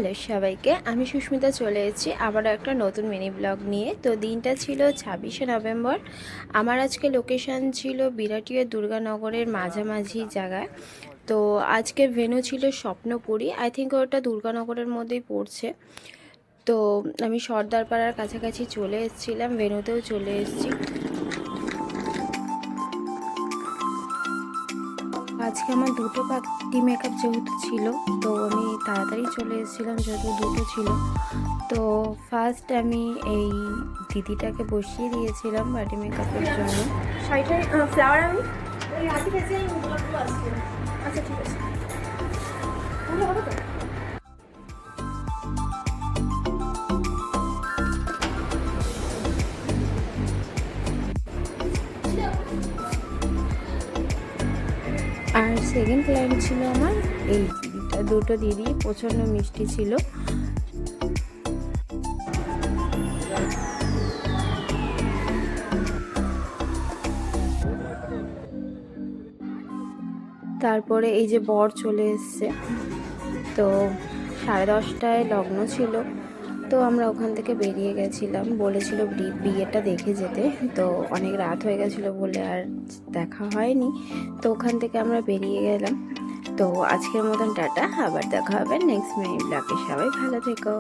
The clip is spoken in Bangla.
হ্যালো সবাইকে, আমি সুস্মিতা চলে এসেছি আবারও একটা নতুন মিনি ব্লগ নিয়ে। তো দিনটা ছিল 26শে নভেম্বর। আমার আজকে লোকেশান ছিল বিরাটিয়া দুর্গানগরের মাঝামাঝি জায়গায়। তো আজকে ভেন্যু ছিল স্বপ্নপুরী, আই থিঙ্ক ওটা দুর্গানগরের মধ্যেই পড়ছে। তো আমি সর্দারপাড়ার কাছাকাছি চলে এসেছিলাম, ভেন্যুতেও চলে এসেছি। আজকে আমার দুটো পার্টি মেকআপ যেহেতু ছিল, তো আমি তাড়াতাড়ি চলে এসেছিলাম যেহেতু দুটো ছিল। তো ফার্স্ট আমি এই দিদিটাকে বসিয়ে দিয়েছিলাম পার্টি মেকআপের জন্য। শাড়িটায় ফ্লাওয়ার আমি আচ্ছা ঠিক আছে হবে তো। আর সেকেন্ড ক্লায়েন্ট ছিল আমার এই দিদিটা। দুটো দিদি প্রচণ্ড মিষ্টি ছিল। তারপরে এই যে বর চলে এসছে। তো 10:30টায় লগ্ন ছিল, তো আমরা ওখান থেকে বেরিয়ে গেছিলাম। বলেছিল বিয়েটা দেখে যেতে, তো অনেক রাত হয়ে গেছিলো বলে আর দেখা হয়নি। তো ওখান থেকে আমরা বেরিয়ে গেলাম। তো আজকের মতন টাটা, আবার দেখা হবে নেক্সট মিনি ব্লগে। সবাই ভালো থেকো।